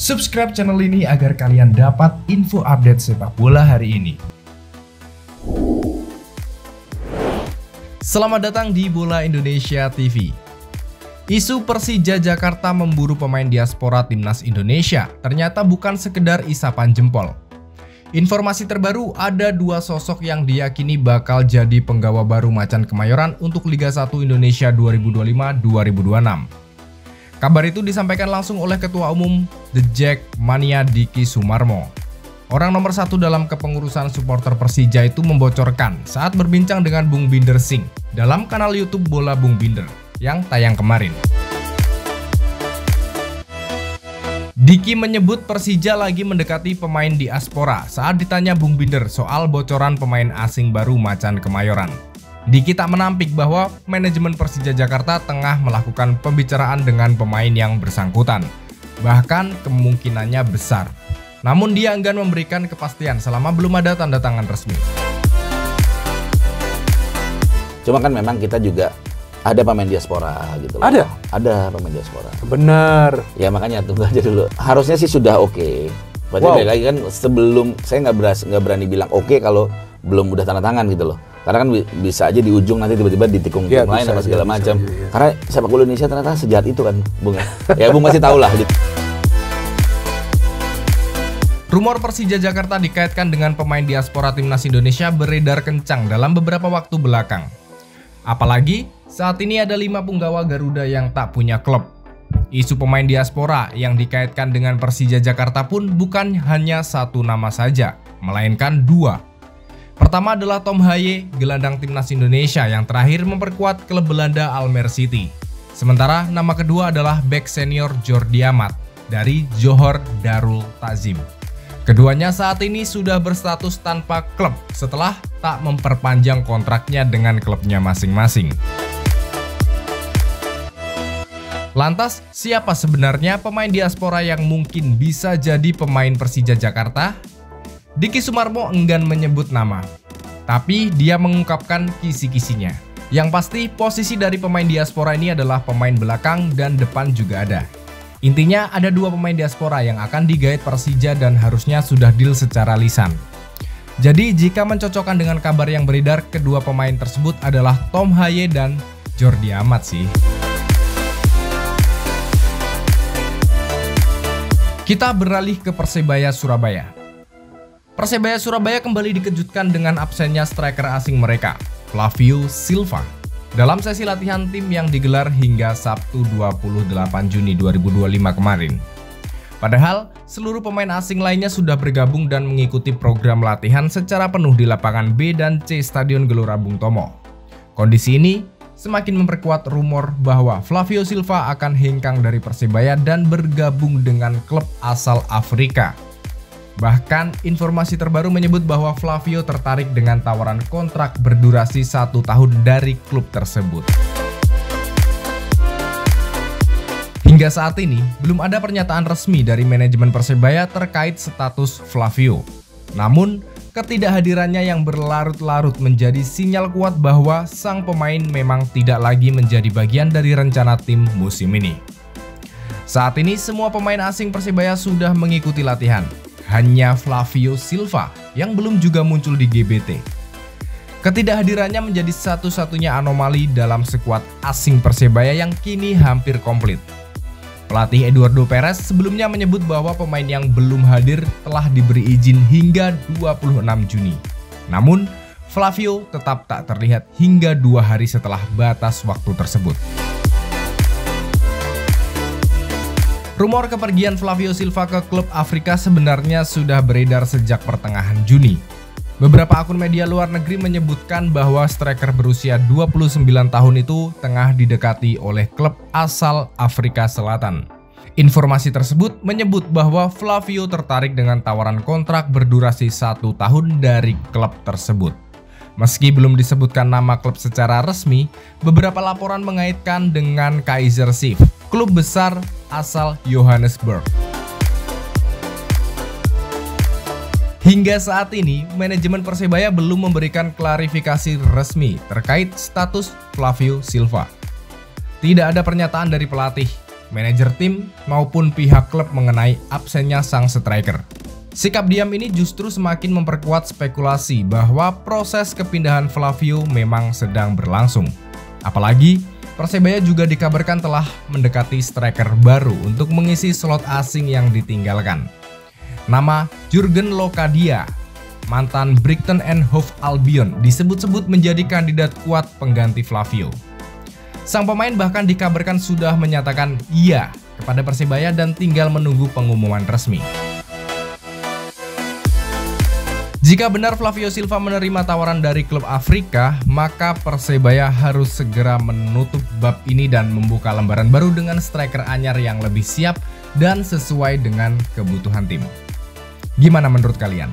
Subscribe channel ini agar kalian dapat info update sepak bola hari ini. Selamat datang di Bola Indonesia TV. Isu Persija Jakarta memburu pemain diaspora timnas Indonesia ternyata bukan sekedar isapan jempol. Informasi terbaru, ada dua sosok yang diyakini bakal jadi penggawa baru Macan Kemayoran untuk Liga 1 Indonesia 2025-2026. Kabar itu disampaikan langsung oleh Ketua Umum The Jack Mania Diki Sumarmo. Orang nomor satu dalam kepengurusan supporter Persija itu membocorkan saat berbincang dengan Bung Binder Singh dalam kanal YouTube Bola Bung Binder yang tayang kemarin. Diki menyebut Persija lagi mendekati pemain diaspora saat ditanya Bung Binder soal bocoran pemain asing baru Macan Kemayoran. Diki tak menampik bahwa manajemen Persija Jakarta tengah melakukan pembicaraan dengan pemain yang bersangkutan. Bahkan kemungkinannya besar. Namun dia enggan memberikan kepastian selama belum ada tanda tangan resmi. Cuma kan memang kita juga ada pemain diaspora gitu loh. Ada pemain diaspora. Benar. Ya makanya tunggu aja dulu. Harusnya sih sudah oke. Berarti balik lagi kan sebelum, saya nggak berani bilang oke kalau belum udah tanda tangan gitu loh. Karena kan bisa aja di ujung nanti tiba-tiba ditikung tim lain apa segala macam. Karena sepak bola Indonesia ternyata sejahat itu kan, Bung. Ya Bung masih tahu lah. Rumor Persija Jakarta dikaitkan dengan pemain diaspora timnas Indonesia beredar kencang dalam beberapa waktu belakang. Apalagi saat ini ada 5 punggawa Garuda yang tak punya klub. Isu pemain diaspora yang dikaitkan dengan Persija Jakarta pun bukan hanya satu nama saja, melainkan 2. Pertama adalah Tom Haye, gelandang timnas Indonesia yang terakhir memperkuat klub Belanda Almere City. Sementara nama kedua adalah bek senior Jordi Amat dari Johor Darul Ta'zim. Keduanya saat ini sudah berstatus tanpa klub setelah tak memperpanjang kontraknya dengan klubnya masing-masing. Lantas, siapa sebenarnya pemain diaspora yang mungkin bisa jadi pemain Persija Jakarta? Diki Sumarmo enggan menyebut nama, tapi dia mengungkapkan kisi-kisinya. Yang pasti, posisi dari pemain diaspora ini adalah pemain belakang dan depan juga ada. Intinya ada 2 pemain diaspora yang akan digait Persija dan harusnya sudah deal secara lisan. Jadi jika mencocokkan dengan kabar yang beredar, kedua pemain tersebut adalah Tom Haye dan Jordi Amat sih. Kita beralih ke Persebaya Surabaya. Persebaya Surabaya kembali dikejutkan dengan absennya striker asing mereka, Flavio Silva, dalam sesi latihan tim yang digelar hingga Sabtu 28 Juni 2025 kemarin. Padahal, seluruh pemain asing lainnya sudah bergabung dan mengikuti program latihan secara penuh di lapangan B dan C Stadion Gelora Bung Tomo. Kondisi ini semakin memperkuat rumor bahwa Flavio Silva akan hengkang dari Persebaya dan bergabung dengan klub asal Afrika. Bahkan, informasi terbaru menyebut bahwa Flavio tertarik dengan tawaran kontrak berdurasi 1 tahun dari klub tersebut. Hingga saat ini, belum ada pernyataan resmi dari manajemen Persebaya terkait status Flavio. Namun, ketidakhadirannya yang berlarut-larut menjadi sinyal kuat bahwa sang pemain memang tidak lagi menjadi bagian dari rencana tim musim ini. Saat ini, semua pemain asing Persebaya sudah mengikuti latihan. Hanya Flavio Silva yang belum juga muncul di GBT. Ketidakhadirannya menjadi satu-satunya anomali dalam skuad asing Persebaya yang kini hampir komplit. Pelatih Eduardo Perez sebelumnya menyebut bahwa pemain yang belum hadir telah diberi izin hingga 26 Juni. Namun, Flavio tetap tak terlihat hingga 2 hari setelah batas waktu tersebut. Rumor kepergian Flavio Silva ke klub Afrika sebenarnya sudah beredar sejak pertengahan Juni. Beberapa akun media luar negeri menyebutkan bahwa striker berusia 29 tahun itu tengah didekati oleh klub asal Afrika Selatan. Informasi tersebut menyebut bahwa Flavio tertarik dengan tawaran kontrak berdurasi 1 tahun dari klub tersebut. Meski belum disebutkan nama klub secara resmi, beberapa laporan mengaitkan dengan Kaizer Chiefs, klub besar asal Johannesburg. Hingga saat ini, manajemen Persebaya belum memberikan klarifikasi resmi terkait status Flavio Silva. Tidak ada pernyataan dari pelatih, manajer tim, maupun pihak klub mengenai absennya sang striker. Sikap diam ini justru semakin memperkuat spekulasi bahwa proses kepindahan Flavio memang sedang berlangsung. Apalagi, Persebaya juga dikabarkan telah mendekati striker baru untuk mengisi slot asing yang ditinggalkan. Nama Jurgen Locadia, mantan Brighton and Hove Albion, disebut-sebut menjadi kandidat kuat pengganti Flavio. Sang pemain bahkan dikabarkan sudah menyatakan iya kepada Persebaya dan tinggal menunggu pengumuman resmi. Jika benar Flavio Silva menerima tawaran dari klub Afrika, maka Persebaya harus segera menutup bab ini dan membuka lembaran baru dengan striker anyar yang lebih siap dan sesuai dengan kebutuhan tim. Gimana menurut kalian?